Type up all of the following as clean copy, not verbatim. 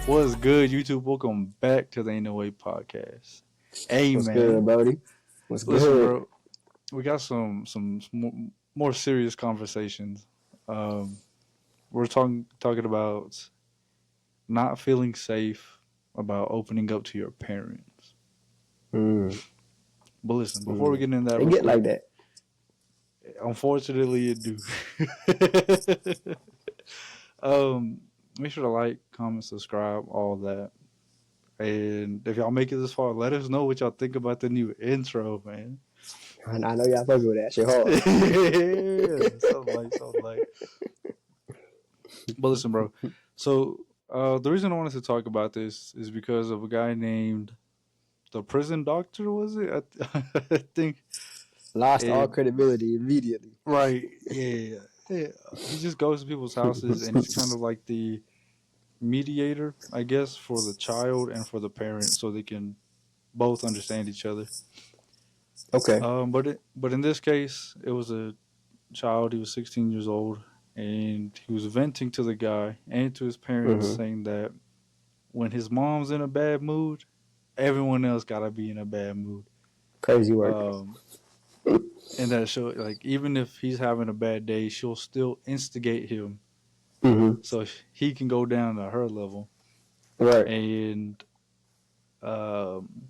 What's good, YouTube? Welcome back to the Ain't No Way podcast. Hey, What's man. good, Brody? What's Listen, good? bro. We got some more serious conversations. We're talking about not feeling safe about opening up to your parents. Mm. But listen, before we get into that, It real get quick, like that. unfortunately, it do. Make sure to like, comment, subscribe, all that. And if y'all make it this far, let us know what y'all think about the new intro, man. I know y'all fucking with that shit hard. Yeah, something like. But listen, bro. So the reason I wanted to talk about this is because of a guy named the prison doctor. Was it? I think. Lost all credibility immediately. Right. Yeah. He just goes to people's houses and he's kind of like the mediator, I guess, for the child and for the parent, so they can both understand each other. Okay. But in this case, it was a child. He was 16 years old, and he was venting to the guy and to his parents, saying that when his mom's in a bad mood, everyone else gotta be in a bad mood. Crazy work. And that show, like, even if he's having a bad day, she'll still instigate him, so he can go down to her level. Right. And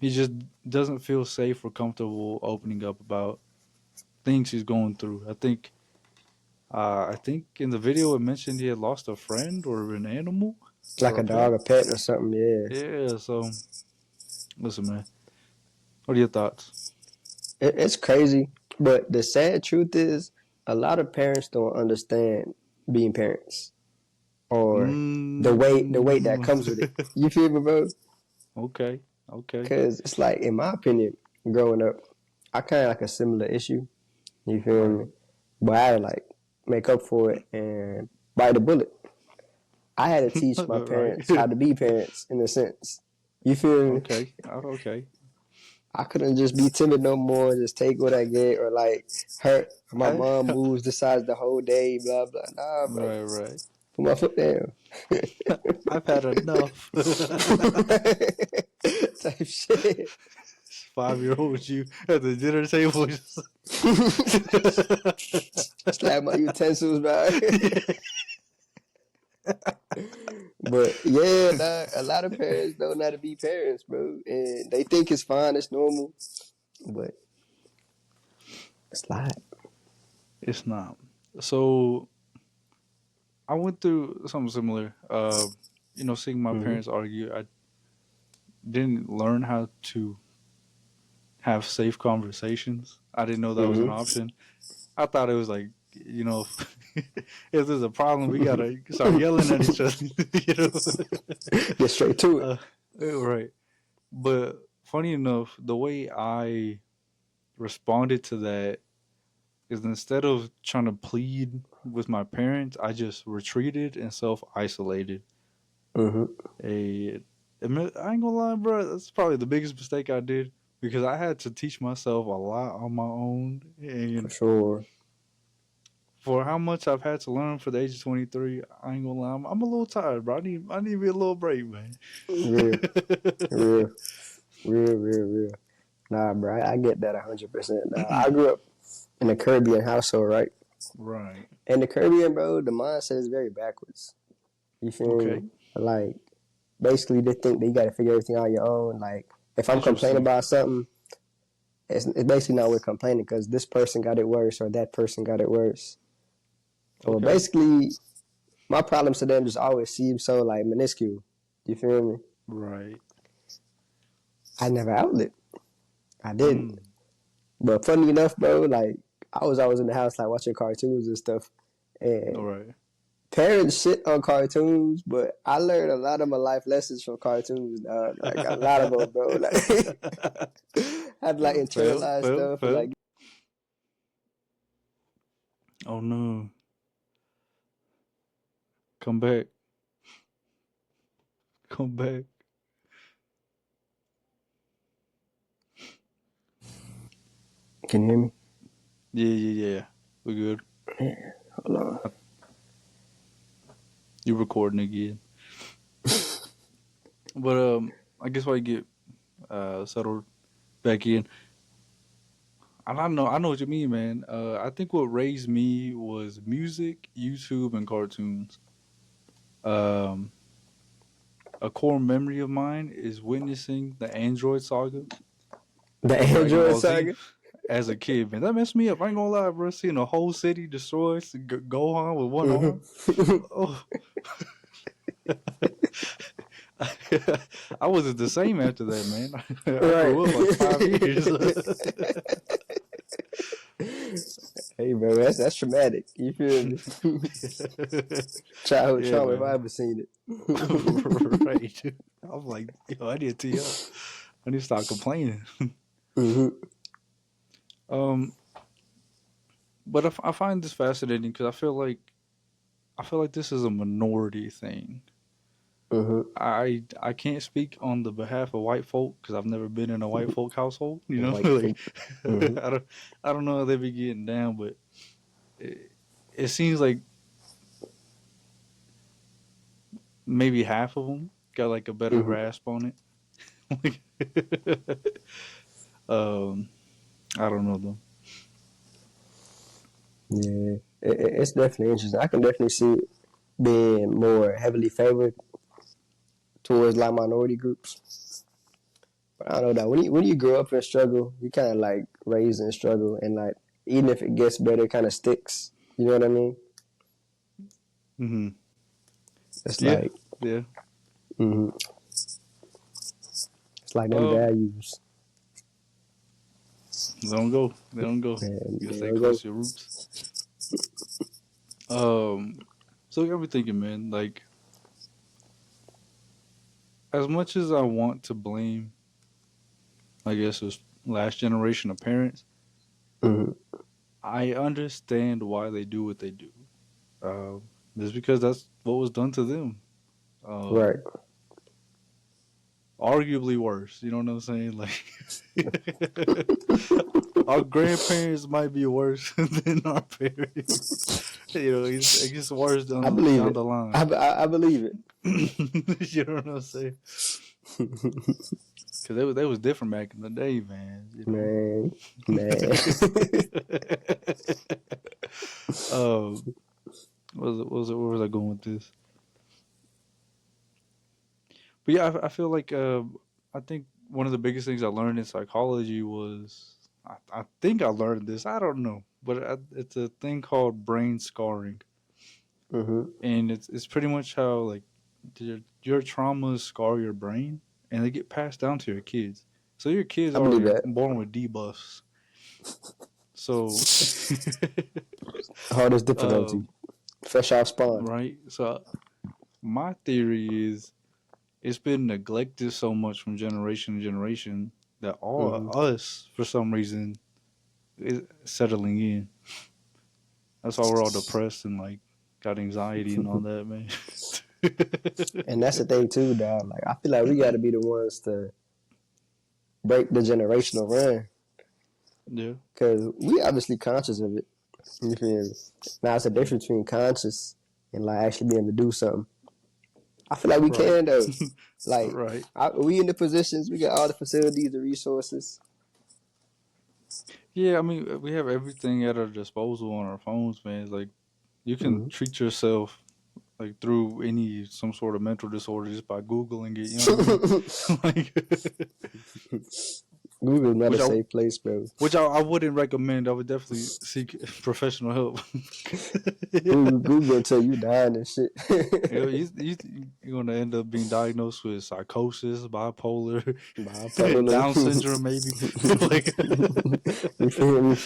he just doesn't feel safe or comfortable opening up about things he's going through. I think in the video it mentioned he had lost a friend or an animal, like a dog, a pet, or something. Yeah. Yeah. So, listen, man. What are your thoughts? It's crazy, but the sad truth is, a lot of parents don't understand being parents, or the weight that comes with it. You feel me, bro? Okay. Because it's like, in my opinion, growing up, I kind of like a similar issue. You feel me? But I had to like make up for it and bite the bullet. I had to teach my parents how to be parents in a sense. You feel me? Okay. I couldn't just be timid no more, just take what I get, or like hurt. My mom moves, decides the whole day, blah blah. Nah, bro. Right. Put my foot down. I've had enough. Type shit. 5-year-old you at the dinner table. Slap my utensils, bro. But yeah, a lot of parents don't know how to be parents, bro, and they think it's fine, it's normal, but it's not. It's not. So I went through something similar. Seeing my parents argue, I didn't learn how to have safe conversations. I didn't know that was an option. I thought it was like, if there's a problem, we gotta start yelling at each other. Get straight to it. Right. But funny enough, the way I responded to that is, instead of trying to plead with my parents, I just retreated and self-isolated. I ain't gonna lie, bro, that's probably the biggest mistake I did, because I had to teach myself a lot on my own. And for sure. For how much I've had to learn for the age of 23, I ain't gonna lie, I'm a little tired, bro. I need to be a little brave, man. Real. Nah, bro, I get that 100%. I grew up in a Caribbean household, right? Right. And the Caribbean, bro, the mindset is very backwards. You feel me? Like, basically, they think they got to figure everything out on your own. Like, if I'm complaining about something, it's basically not worth complaining, because this person got it worse or that person got it worse. So basically, my problems to them just always seem so like minuscule. You feel me? Right. I never outlived. I didn't. But funny enough, bro, like, I was always in the house, like, watching cartoons and stuff. And parents shit on cartoons, but I learned a lot of my life lessons from cartoons, dog. Like, a lot of them, bro. Like, I had to, like, internalize stuff. And, like, oh, no. Come back. Can you hear me? Yeah. We're good. Yeah. Hold on. You recording again? But I guess while you get settled back in, I know what you mean, man. I think what raised me was music, YouTube, and cartoons. Um, a core memory of mine is witnessing the Android saga The of Dragon Android Ball Z Saga. as a kid, man. That messed me up. I ain't gonna lie, bro. Seeing a whole city destroyed, Gohan with one arm. Oh, I wasn't the same after that, man. I Right. grew up like 5 years. Hey, bro, that's traumatic. You feel me? Childhood Yeah, trauma if I man. ever seen it. Right. I'm like, yo, I need to tee up. I need to stop complaining. Hmm. Um, but I find this fascinating because I feel like this is a minority thing. Hmm. I can't speak on the behalf of white folk because I've never been in a white folk household. You know, White like folk. Hmm. I don't know how they be getting down, but it seems like maybe half of them got like a better Hmm. grasp on it. um, I don't know though. Yeah, it's definitely interesting. I can definitely see it being more heavily favored towards like minority groups. But I don't know that when you grow up in struggle, you kind of like raised in struggle, and like even if it gets better, it kind of sticks. You know what I mean? Hmm. It's Yeah, like yeah. hmm it's like them Um, values. they don't go. They don't go. And You gotta there stay we go. close to your roots. Um, so I got me thinking, man. Like, as much as I want to blame, I guess this last generation of parents, Hmm. I understand why they do what they do. Uh, it's because that's what was done to them. Right. Um, arguably worse. You know what I'm saying? Like, our grandparents might be worse than our parents. You know, it gets worse I down believe down it. the line. I believe it. You know what I'm saying? Because they was different back in the day, man. You know. Man, man. um, where was I going with this? But yeah, I feel like I think one of the biggest things I learned in psychology was I think I learned this. I don't know, but it's a thing called brain scarring, Hmm. and it's pretty much how like your traumas scar your brain, and they get passed down to your kids. So your kids I believe are that. born with debuffs. So, Hardest difficulty. um, Fresh off spawn. right. So my theory is it's been neglected so much from generation to generation that all Hmm. of us, for some reason, is settling in. That's why we're all depressed and like got anxiety and all that, man. And that's the thing too, dog. Like I feel like we got to be the ones to break the generational run Yeah. because we obviously conscious of it. You feel me? Now it's a difference between conscious and like actually being able to do something. I feel like we Right. can though. Like Right. we in the positions, we got all the facilities, the resources. Yeah, I mean, we have everything at our disposal on our phones, man. Like, you can Hmm. treat yourself like through any some sort of mental disorder just by googling it. You know what I mean? Like, Google's not a which I safe place, bro. which I wouldn't recommend. I would definitely seek professional help. Google until you dying and shit. You know, you're gonna end up being diagnosed with psychosis, bipolar, Bipolar. Down syndrome, maybe, like, You feel me?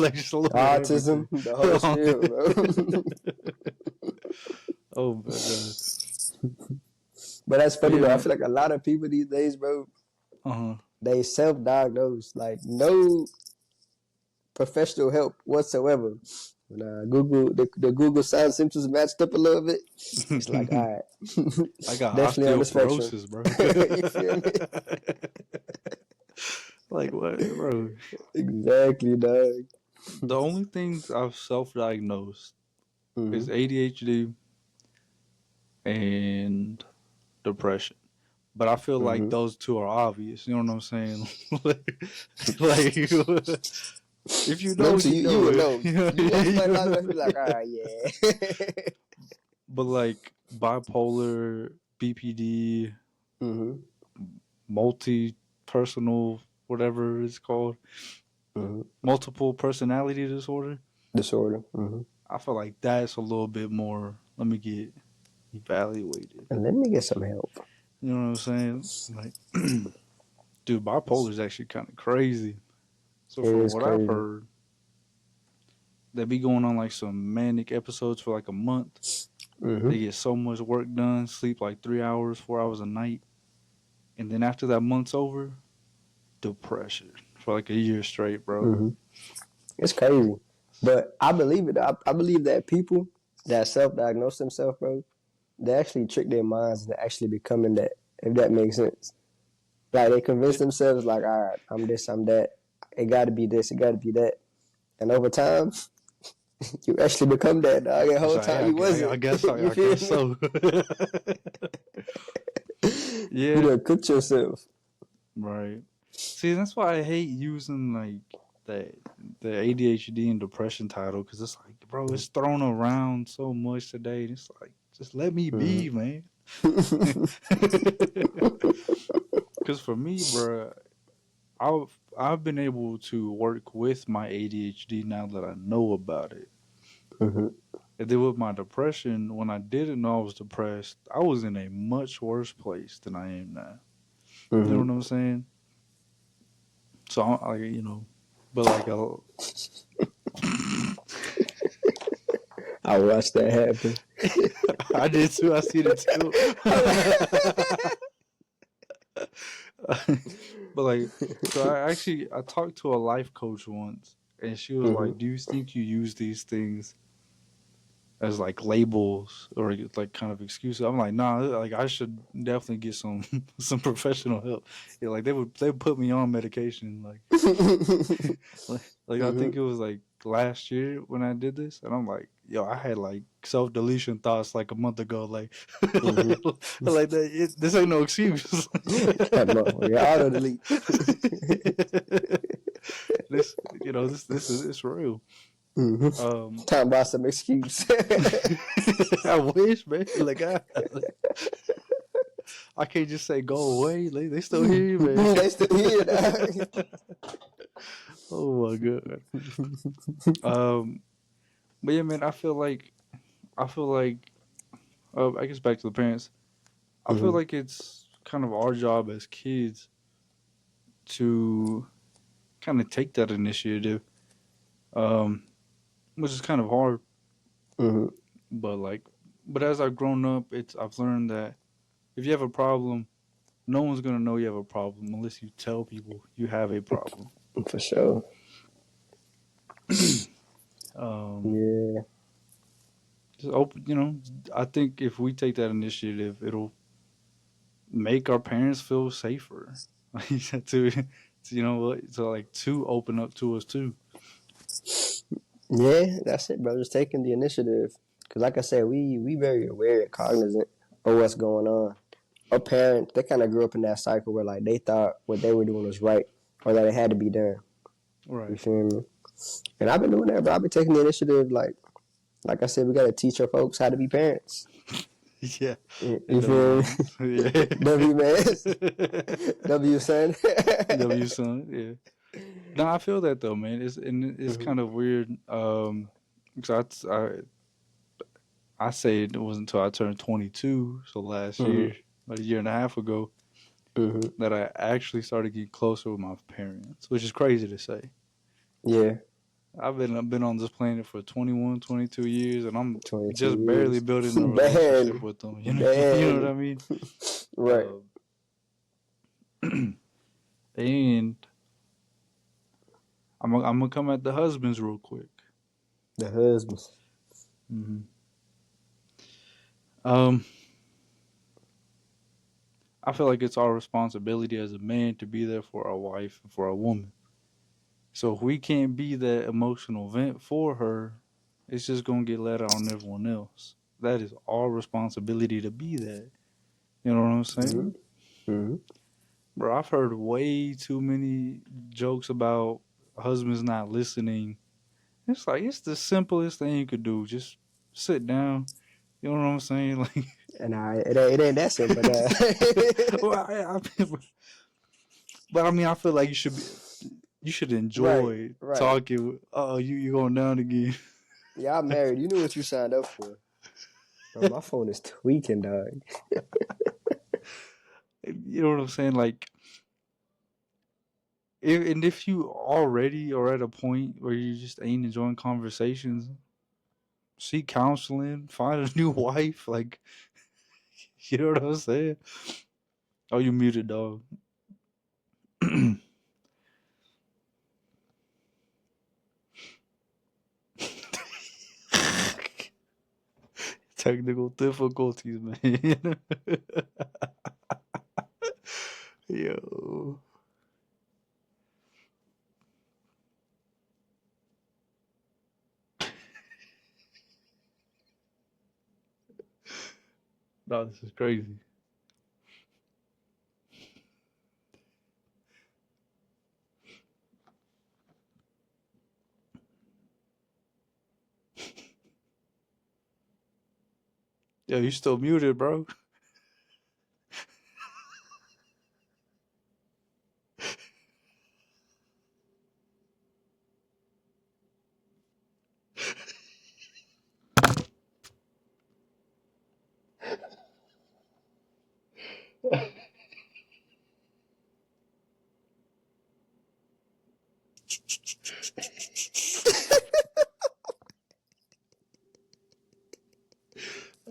like just a little bit of Autism, everything. the whole spiel, bro. Oh my god! But that's But funny yeah, though. I man. feel like a lot of people these days, bro, Uh huh. they self-diagnose, like no professional help whatsoever. When Google the Google sign symptoms matched up a little bit, it's like, all right, I got definitely on the spectrum. osteoporosis, bro. You feel me? Like what, bro? Exactly, dog. The only things I've self-diagnosed Hmm. is ADHD and depression. but I feel like Mm-hmm. those two are obvious. You know what I'm saying? like if you know, Them two, you you know would it. know. You know, You watch somebody you long know? enough, you be like, all right, yeah. But like bipolar, BPD, Mm-hmm. multi personal, whatever it's called, Mm-hmm. multiple personality disorder. Disorder. Mm-hmm. I feel like that's a little bit more. Let me get evaluated. And let me get some help. You know what I'm saying? Like, dude, bipolar is actually kind of crazy. So It from is what I've crazy. heard, they be going on like some manic episodes for like a month. Mm-hmm. They get so much work done, sleep like 3 hours, 4 hours a night, and then after that month's over, depression for like a year straight, bro. Mm-hmm. It's crazy. But I believe it. I believe that people that self-diagnose themselves, bro, they actually trick their minds into actually becoming that, if that makes sense. Like they convince It, themselves, like, all right, I'm this, I'm that. It got to be this, it got to be that. And over time, you actually become that, dog. The it's whole like, time you wasn't. You I feel guess me? so. You Yeah, done cooked yourself. right. See, that's why I hate using like the the ADHD and depression title because it's like, bro, it's thrown around so much today. It's like, just let me Mm-hmm. be, man. Because for me, bro, I've been able to work with my ADHD now that I know about it. Mm-hmm. And then with my depression, when I didn't know I was depressed, I was in a much worse place than I am now. You know Mm-hmm. what I'm saying? So I, but like I watched that happen. I did too. I see it too. But like, so I talked to a life coach once, and she was Mm-hmm. like, "Do you think you use these things as like labels or like kind of excuses?" I'm like, "Nah, like I should definitely get some some professional help." Yeah, like they would put me on medication, like like I Mm-hmm. think it was like last year when I did this, and I'm like, yo, I had like self deletion thoughts like a month ago, like Mm-hmm. like that. This ain't no excuse. That motherfucker auto delete. This, this is it's real. Mm-hmm. Um, Talking about some excuse. I wish, man. I can't just say go away. They still here, man. They still here, dog. Oh my god. Um, but yeah, man, I feel like I guess back to the parents. I feel Mm-hmm. like it's kind of our job as kids to kind of take that initiative, um, which is kind of hard. Mm-hmm. But like, but as I've grown up, I've learned that if you have a problem, no one's gonna know you have a problem unless you tell people you have a problem. For sure. um, Yeah. just open, I think if we take that initiative, it'll make our parents feel safer. to to open up to us too. Yeah, that's it, bro. Just taking the initiative. Because, like I said, we very aware and cognizant of what's going on. Our parents, they kind of grew up in that cycle where, like, they thought what they were doing was right or that it had to be done. You Right. feel me? And I've been doing that, bro. I've been taking the initiative. Like I said, we got to teach our folks how to be parents. Yeah. You And W feel me? mans. Yeah. W man, W son. W son. Yeah. No, I feel that though, man. It's Mm-hmm. kind of weird. Because I say it wasn't until I turned 22, so last Mm-hmm. year, about a year and a half ago, Mm-hmm. that I actually started getting closer with my parents, which is crazy to say. Yeah, I've been on this planet for 21, 22 years, and I'm 22 just barely years. building a relationship Barely. with them. You know what Barely. I mean? Right. And I'm gonna come at the husbands real quick. The husband. hmm Um, I feel like it's our responsibility as a man to be there for our wife and for our woman. So if we can't be that emotional vent for her, it's just gonna get let out on everyone else. That is our responsibility to be that. You know what I'm Mm-hmm. saying? Mm-hmm. Bro, I've heard way too many jokes about husbands not listening. It's like it's the simplest thing you could do. Just sit down. You know what I'm saying? Like, And it ain't that simple. well, but I mean, I feel like you should Right, enjoy right. talking. Oh, you going down again? Yeah, I'm married. You knew what you signed up for. Bro, my phone is tweaking, dog. You know what I'm saying? Like, if you already are at a point where you just ain't enjoying conversations, seek counseling, find a new wife. Like, you know what I'm saying? Oh, you muted, dog. Technical difficulties, man. Yo. No, this is crazy. Yo, you still muted, bro.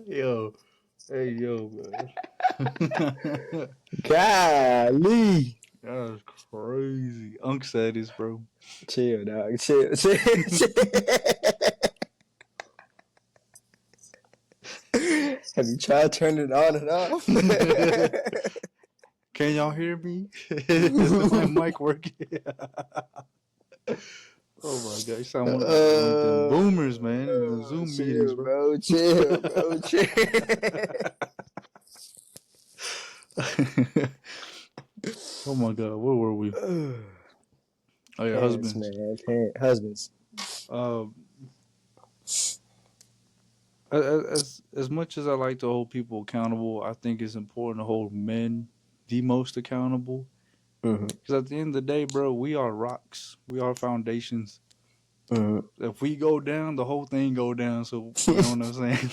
Yo. Hey, yo, man. Golly. That was crazy. Unc said this, bro. Chill, dog. Chill, chill, chill. Have you tried turning it on and off? Can y'all hear me? Is my mic working? Oh my god, you sound one of them boomers, man, in the Zoom meetings, chill, bro. bro. Chill, bro. Chill. Oh my god, where were we? Oh yeah, Parents, husbands. man. Husbands. Um, as much as I like to hold people accountable, I think it's important to hold men the most accountable. Mm-hmm. Because at the end of the day, bro, we are rocks. We are foundations. Mm-hmm. If we go down, the whole thing go down. So you know what I'm saying?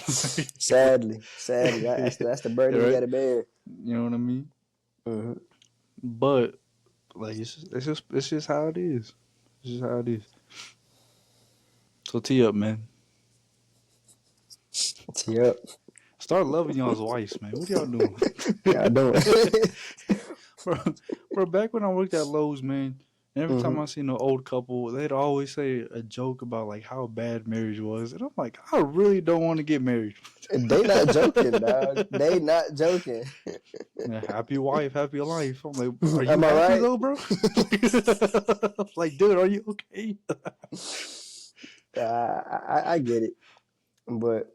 Sadly, that's the burden we Right? got to bear. You know what I mean? Mm-hmm. But like it's just how it is. It's just how it is. So tee up, man. Yep. Start loving y'all's wives, man. What y'all doing? Y'all doing? bro, bro, back when I worked at Lowe's, man, every time Mm-hmm. I seen an old couple, they'd always say a joke about like how bad marriage was. And I'm like, I really don't want to get married. They not joking, dog. They not joking. Yeah, happy wife, happy life. I'm like, are you Am I happy right? though, bro? Like, dude, are you okay? I get it, but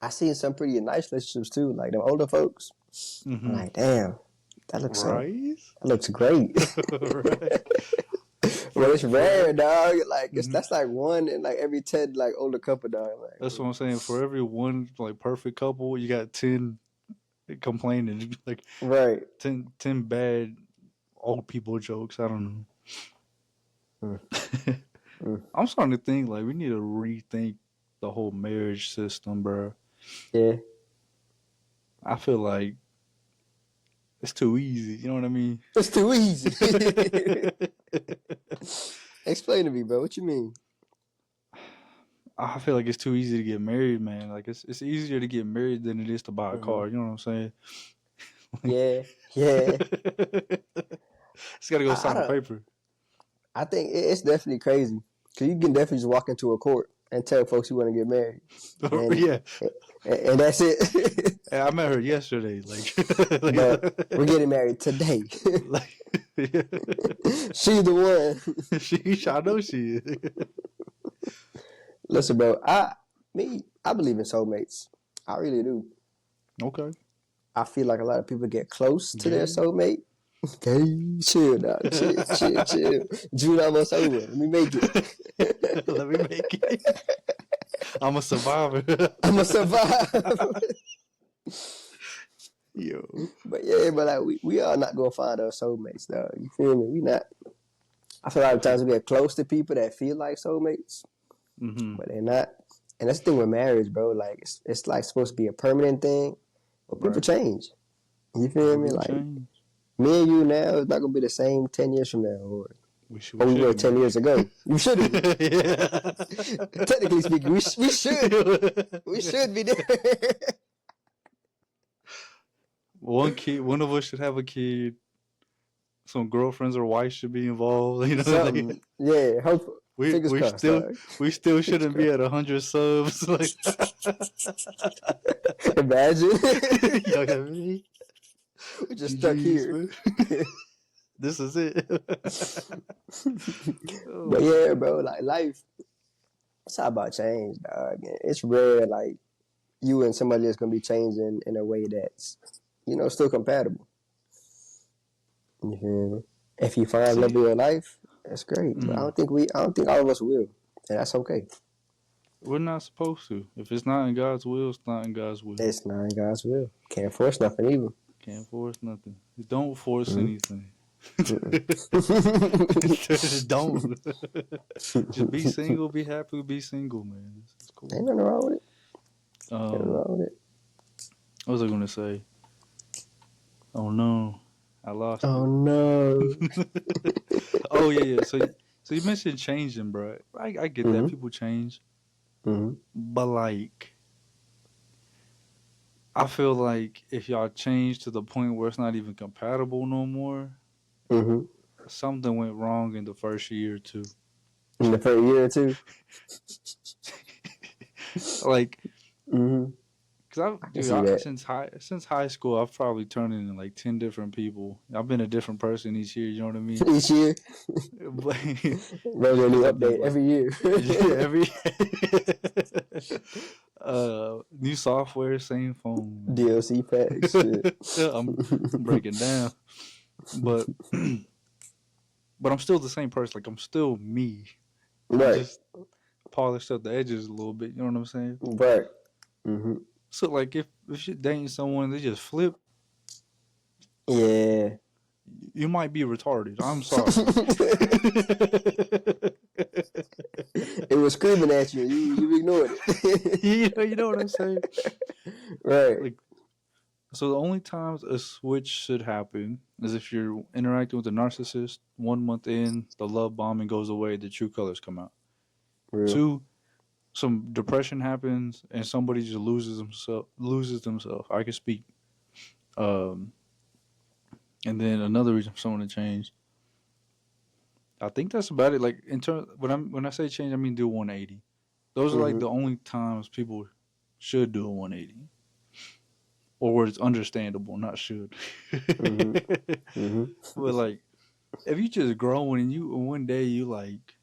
I seen some pretty nice relationships too. Like them older folks. I'm Mm-hmm. like, damn, Right? that looks great. Right. But it's For rare, dog. Like mhm. that's like one in like every 10 like older couple, dog. Like, That's what I'm saying. For every one like perfect couple, you got 10 complaining. Like right. 10 bad old people jokes. I don't Mm, know. mm. I'm starting to think like we need to rethink the whole marriage system, bro. Yeah, I feel like it's too easy. You know what I mean? it's too easy. Explain to me, bro. What you mean? I feel like it's too easy to get married, man. Like it's easier to get married than it is to buy a Mm-hmm. car. You know what I'm saying? Yeah, yeah. Just gotta go I sign a don't. paper. I think it's definitely crazy because you can definitely just walk into a court and tell folks you want to get married, and Yeah, and that's it. I met her yesterday. Like, But we're getting married today. like, yeah. She's the one. I know she is. Listen, bro. I believe in soulmates. I really do. Okay. I feel like a lot of people get close to their Gay? soulmate. Okay, chill, dog. Chill. June almost over. Let me make it. Let me make it. I'm a survivor. I'ma survive. Yo. But yeah, but like we are not gonna find our soulmates, dog. You feel me? We not. I feel a lot of times we get close to people that feel like soulmates, but they're not. And that's the thing with marriage, bro. Like it's like supposed to be a permanent thing, but people change. You feel me? People Like change. me and you now is not gonna be the same 10 years from now, or We we were shouldn't 10 be. years ago. We shouldn't be. Yeah. Technically speaking, we should. We should be there. One of us should have a kid. Some girlfriends or wives should be involved. You know, Something. Yeah. Hope. we Fingers we crossed, still dog. we still Fingers shouldn't be crossed. at 100 subs. Like, Imagine. you know what I mean? We're just stuck GG's, here. man. This is it. But Oh yeah, man. bro, like life, it's all about change, dog. It's rare, like you and somebody that's gonna be changing in a way that's, still compatible. You feel me? If you find love See, in your life, that's great. But mm, I don't think all of us will, and that's okay. we're not supposed to. If it's not in God's will, it's not in God's will. It's not in God's will. Can't force nothing either. Can't force nothing. Don't force Mm-hmm. anything. Mm-mm. Just don't. Just be single. Be happy. Be single, man. It's Ain't cool. nothing wrong with it. Ain't nothing Um, wrong with it. what was I gonna say? Oh no, I lost Oh it. no. Oh yeah. So you mentioned changing, bro. I get that Mm-hmm. people change, Mm-hmm. but like I feel like if y'all change to the point where it's not even compatible no more, Mm-hmm. something went wrong in the first year or two. In the first year or two. Like, Mm-hmm. cause I can see that. since high school, I've probably turned into like 10 different people. I've been a different person each year. You know what I mean? Each year, But there's just a new because I've been update like every year. every new software, same phone. DLC packs, shit. I'm breaking down, but but I'm still the same person. Like I'm still me. I Right, just polished up the edges a little bit. You know what I'm saying? right. Mm-hmm. So like if you're dating someone, they just flip. Yeah. You might be retarded. I'm sorry. It was screaming at you. You ignored it. You know what I'm saying? Right. Like, so the only times a switch should happen is if you're interacting with a narcissist. 1 month in, the love bombing goes away, the true colors come out. Real. Two, some depression happens and somebody just loses themselves. I can speak. Um, and then another reason for someone to change. I think that's about it. Like in terms when I say change, I mean do 180. Those are like Mm-hmm. the only times people should do a 180, or where it's understandable, not should. Mm-hmm. Mm-hmm. But like, if you just growing and you one day you like,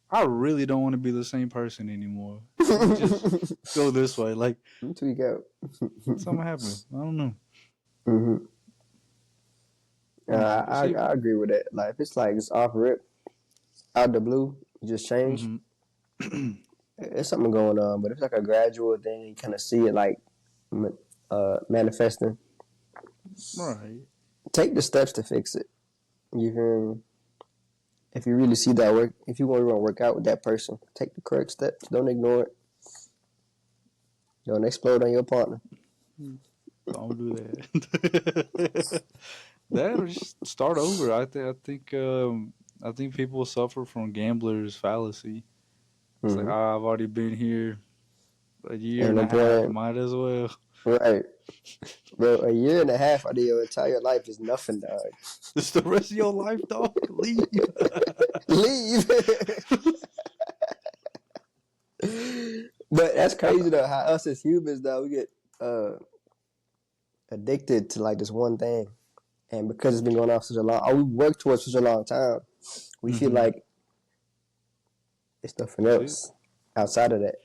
I really don't want to be the same person anymore. Let me just go this way. Like Tweak out. something happened. I don't know. Mm-hmm. I don't know. But see, I agree with that. Like if it's like it's off rip, out the blue, you just change. hmm There's something going on, but if it's like a gradual thing, you kind of see it like manifesting. right. Take the steps to fix it. You feel me? If you really see that work, if you want to work out with that person, take the correct steps. Don't ignore it. Don't explode on your partner. Don't do that. That or just start over. I think people suffer from gambler's fallacy. It's like Mm-hmm. I've already been here a year Ain't and no a half. point. Might as well. Right. Bro, a year and a half out of your entire life is nothing, dog. It's the rest of your life, dog. Leave. Leave. But that's crazy though, how us as humans though, we get uh addicted to like this one thing. And because it's been going on such a long we worked towards such a long time, we feel hmm like it's nothing That's it. else outside of that.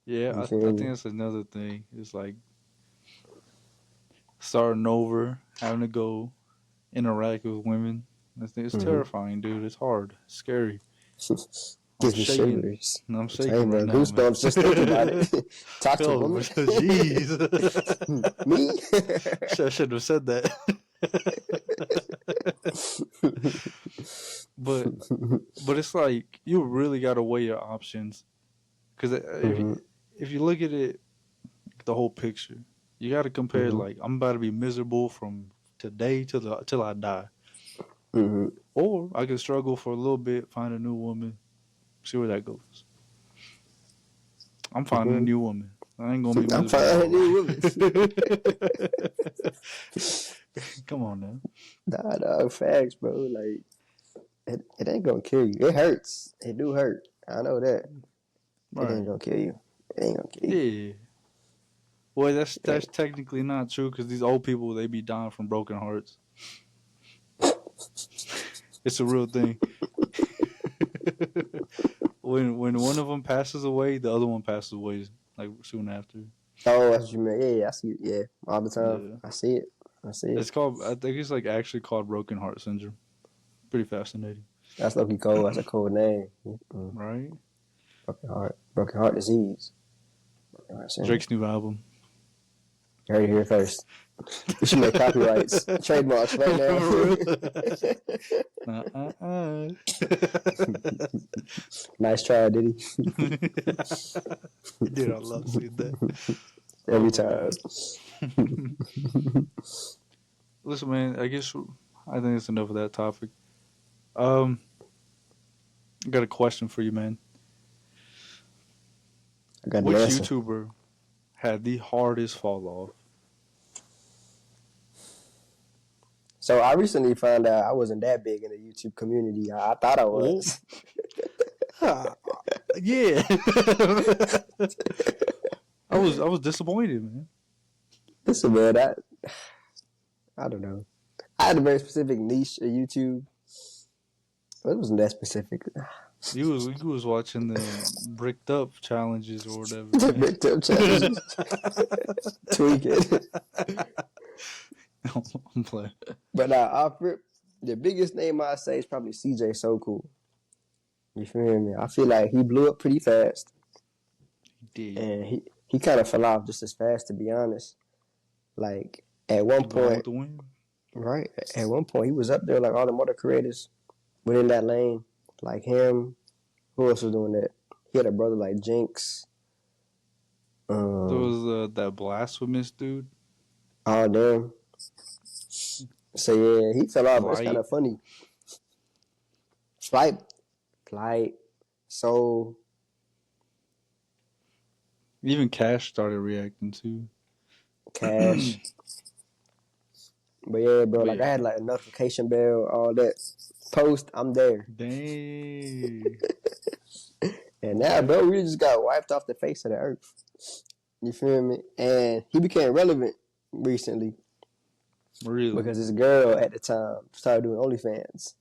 Yeah, You I feel think me? that's another thing. It's like starting over, having to go interact with women. It's terrifying, dude. It's hard. It's scary. I'm Gives me shaking. shivers. I'm Hey shaking right man, now, man. goosebumps just thinking about it. Talk to a Oh, woman. jeez. Me? I should have said that. but it's like you really got to weigh your options because if you look at it, the whole picture, you got to compare. Like I'm about to be miserable from today till I die, or I can struggle for a little bit, find a new woman, see where that goes. I'm finding a new woman. I ain't gonna be I'm miserable finding a all new life. woman. Come on now. Nah, facts, bro. Like it ain't gonna kill you. It hurts. It do hurt. I know that. It Right. ain't gonna kill you. It ain't gonna kill you. Yeah. Well, that's technically not true because these old people they be dying from broken hearts. It's a real thing. when one of them passes away, the other one passes away like soon after. Oh, that's what you mean. Yeah, I see it. Yeah, all the time. Yeah. I see it. It's called. I think it's like actually called broken heart syndrome. Pretty fascinating. That's Loki cold. That's a cold name. Right. Broken heart disease. Drake's new album. You heard it here first. We should make copyrights, trademarks right now. Nice try, Diddy. Dude, I love seeing that. Every time. Listen, man, I think it's enough of that topic. I got a question for you, man. Which YouTuber had the hardest fall off? So I recently found out I wasn't that big in the YouTube community. I thought I was. Yeah. I was disappointed, man. Listen, man, I don't know. I had a very specific niche of YouTube. It wasn't that specific. You was watching the bricked up challenges or whatever. The bricked up challenges. Tweak it. I'm playing. But the biggest name I say is probably CJ So Cool. You feel me? I feel like he blew up pretty fast. He did. And he kind of fell off just as fast, to be honest. Like, at one point, right? At one point, he was up there like all the other creators within that lane. Like him. Who else was doing that? He had a brother like Jinx. There was that blasphemous dude. Oh, damn. So, yeah, he fell off. That's kind of funny. Flight. So. Even Cash started reacting too. Cash. But yeah, bro, I had like a notification bell, all that. Post, I'm there. Dang. And now, bro, we just got wiped off the face of the earth. You feel me? And he became relevant recently. Really? Because his girl at the time started doing OnlyFans.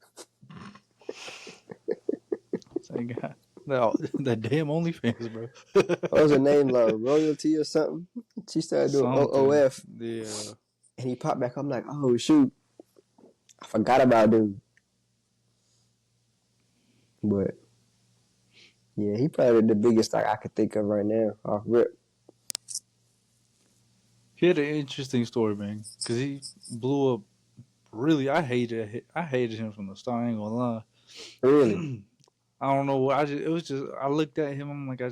That damn OnlyFans, bro. What was her name, like Royalty or something? She started doing OF. Yeah. And he popped back. I'm like, oh, shoot. I forgot about dude. But, yeah, he probably the biggest I could think of right now off rip. He had an interesting story, man. Because he blew up. Really, I hated him from the start. I ain't gonna lie. Really? I don't know. I looked at him. I'm like, I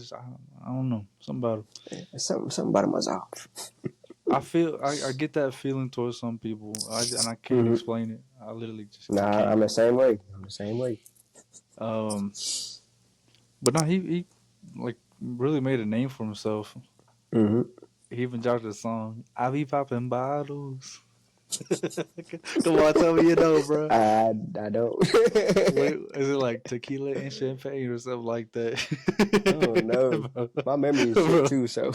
don't know. Something about him. Something about him was off. I get that feeling towards some people, and I can't explain it. I literally just can't. I'm the same way. But no, he like really made a name for himself. Mm-hmm. He even dropped a song. I be popping bottles. Come on, tell me you know, bro. I don't. Wait, is it like tequila and champagne or something like that? Oh no, my memory is shit too. So,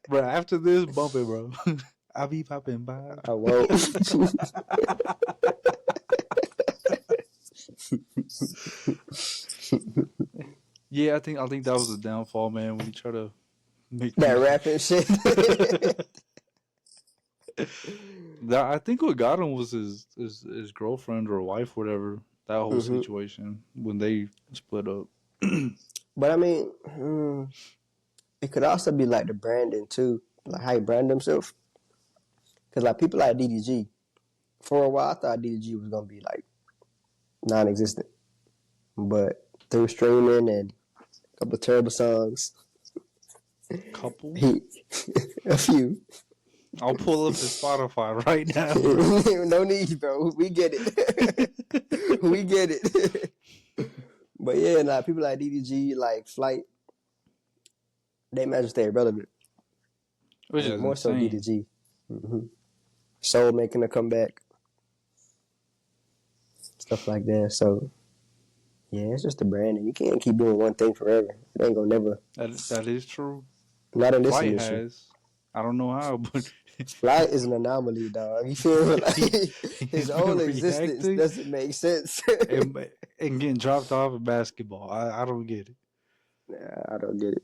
bro, after this, bump it, bro. I be popping bottles. I won't. Yeah, I think that was the downfall, man. When you try to make that rapping shit. I think what got him was his girlfriend or wife, whatever. That whole situation when they split up. But I mean, it could also be like the branding too, like how he brand himself. Because like people like DDG, for a while I thought DDG was gonna be like non-existent, but through streaming and a couple of terrible songs, Couple. he a few. I'll pull up his Spotify right now, bro. No need, bro. We get it. We get it. But yeah, like people like DDG, like Flight, they managed to stay relevant. Which is More so insane. DDG. Soul making a comeback, stuff like that. So yeah, it's just the branding. You can't keep doing one thing forever. It ain't gonna never. That is true. Not in this Flight industry. has. I don't know how, but Flight is an anomaly, dog. You feel me? Like his he's whole been existence reacting doesn't make sense. and getting dropped off in basketball. I don't get it. Nah, I don't get it.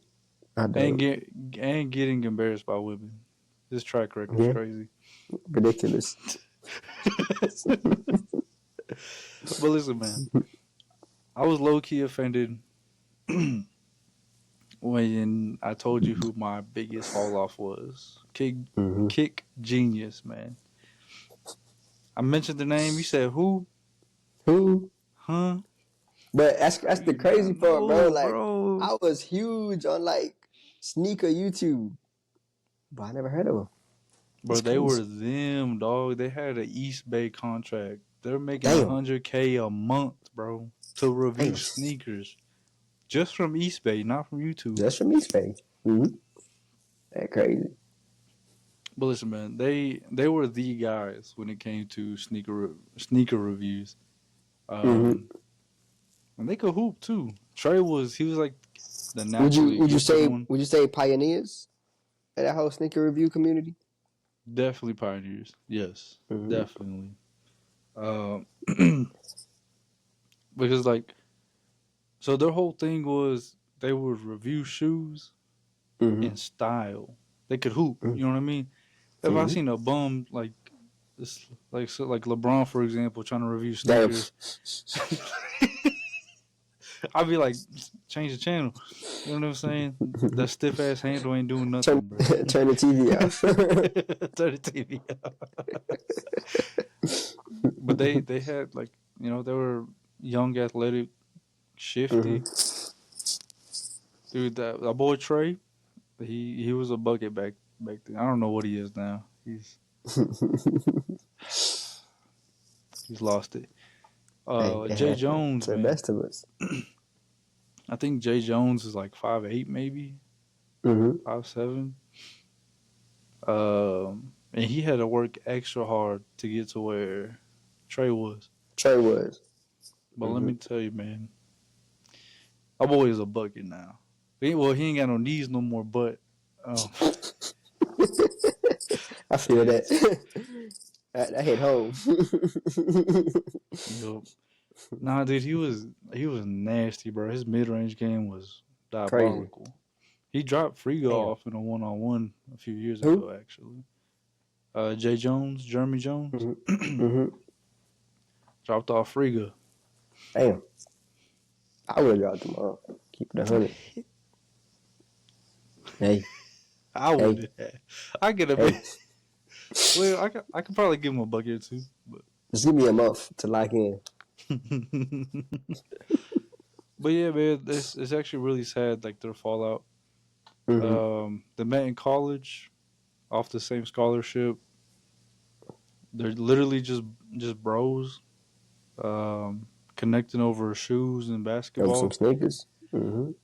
I And don't. getting embarrassed by women. His track record's Yeah, crazy. ridiculous. But listen, man, I was low key offended when I told you who my biggest Falloff was. Kick Genius, man. I mentioned the name. You said who? Who? Huh? But that's the crazy part, bro. No, Like bro. I was huge on like sneaker YouTube, but I never heard of him. Bro, It's they were crazy. them, dog. They had an East Bay contract. They're making Damn. 100K a month, bro, to review Damn. sneakers. Just from East Bay, not from YouTube. That's from East Bay. That crazy. But listen, man, they were the guys when it came to sneaker reviews. And they could hoop too. Trey he was like the naturally gifted one. Would you say pioneers in that whole sneaker review community? Definitely pioneers. Yes, definitely. Because like, so their whole thing was they would review shoes in style. They could hoop. You know what I mean? If I seen a bum like this, like LeBron, for example, trying to review sneakers, I'd be like, change the channel. You know what I'm saying? That stiff ass handle ain't doing nothing, bro. Turn the TV off. Turn the TV off. But they had like they were young, athletic, shifty. Dude, that boy Trey, he was a bucket back then. I don't know what he is now. He's lost it. It Jay happened Jones, to the man. best of us. I think Jay Jones is like 5'8", maybe 5'7". And he had to work extra hard to get to where Trey was. But let me tell you, man, my boy is a bucket now. He ain't got no knees no more, but I feel that. That hit home. Yup. Nah, dude, he was nasty, bro. His mid range game was Crazy. diabolical. He dropped Frigo Damn. off in a 1-on-1 a few years Who? ago, actually. Jay Jones, Jeremy Jones, dropped off Frigo. Damn. I would have dropped him off. Keep it 100. Hey. I would have. I could have been. Well, I could probably give him a bucket or two, but Just give me a month to lock in. But yeah, man, it's actually really sad. Like their fallout. They met in college, off the same scholarship. They're literally just bros, connecting over shoes and basketball. Some sneakers. And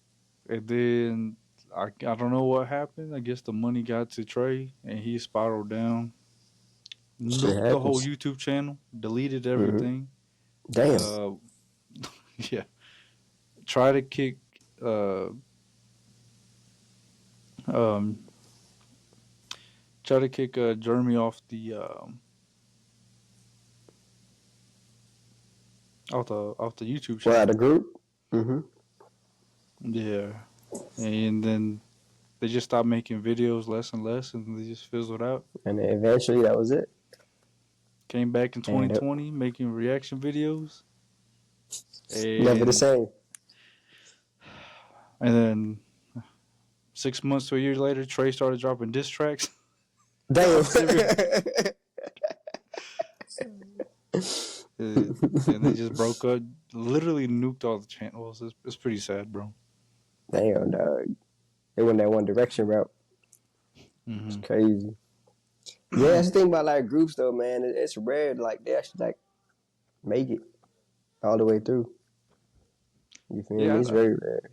then I don't know what happened. I guess the money got to Trey and he spiraled down. Nuked the whole YouTube channel, deleted everything. Damn. Yeah. Try to kick Jeremy off the YouTube channel. Well, the group. Yeah, and then they just stopped making videos less and less, and they just fizzled out. And then eventually, that was it. Came back in And 2020 making reaction videos, never the and same. then 6 months to a year later, Trey started dropping diss tracks. Damn. And they just broke up, literally nuked all the channels. It's pretty sad, bro. Damn, dog. They went that One Direction route. Mm-hmm. It's crazy. Yeah, that's the thing about like groups though, man. It's rare like they actually like make it all the way through. You feel me? It's very rare.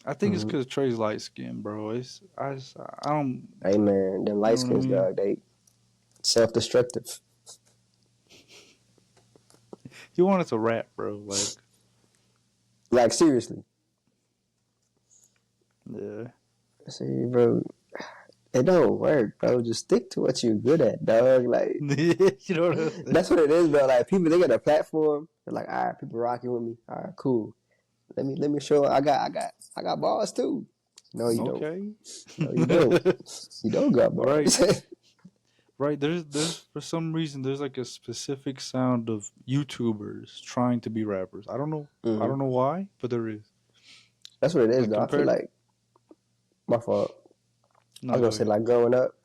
I think it's because Trey's light skinned, bro. I don't. Hey man, them light skins, dog. They self-destructive. He wanted to rap, bro. Like seriously. Yeah. See, bro, it don't work, bro. Just stick to what you're good at, dog. Like, you know what I'm saying? That's what it is, bro. Like people, they got a platform. They're like, all right, people rocking with me. All right, cool. Let me show. I got balls too. No, you don't. No, you don't. You don't got balls. Right. Right. There's for some reason there's like a specific sound of YouTubers trying to be rappers. I don't know. Mm-hmm. I don't know why, but there is. That's what it is, though. I feel like my fault. No, I was gonna say like growing up,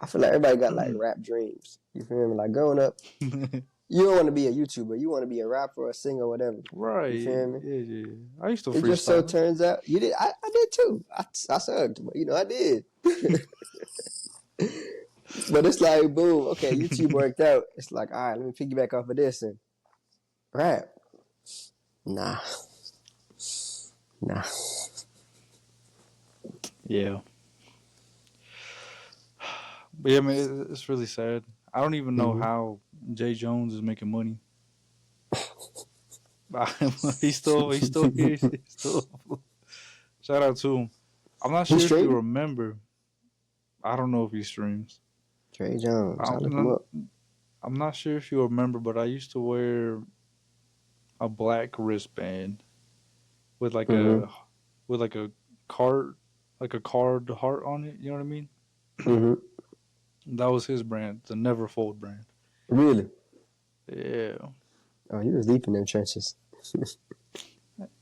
I feel like everybody got like rap dreams. You feel me? Like growing up, you don't want to be a YouTuber. You want to be a rapper or a singer or whatever. Right. You feel me? Yeah. I used to freestyle. It just so turns out you did. I did too. I sucked, but I did. But it's like, boom, okay, YouTube worked out. It's like, all right, let me piggyback off of this and rap. Nah. Yeah. But yeah, man, it's really sad. I don't even know how Jay Jones is making money. he's still here. Shout out to him. I'm not sure if you remember. I don't know if he streams. Jay Jones. I'll look him up. I'm not sure if you remember, but I used to wear a black wristband with like a card heart on it. You know what I mean? Mm-hmm. That was his brand, the Neverfold brand. Really? Yeah. Oh, he was deep in them trenches.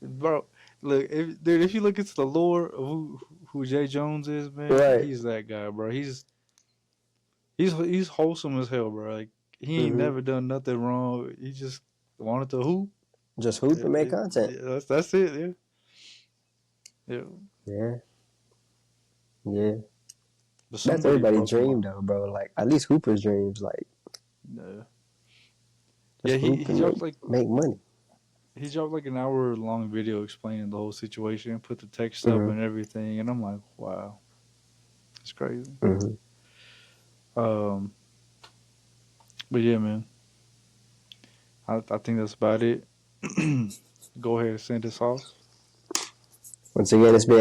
Bro, look, if you look into the lore of who Jay Jones is, man, he's that guy, bro. He's wholesome as hell, bro. Like he ain't never done nothing wrong. He just wanted to hoop. Just hoop and make content. Yeah, that's it. Yeah. That's everybody's dream, though, bro. Like at least Hooper's dreams, like. Yeah, he dropped make money. He dropped like an hour-long video explaining the whole situation, put the text up and everything, and I'm like, wow, it's crazy. But yeah, man, I think that's about it. Go ahead and send us off. Once again, it's been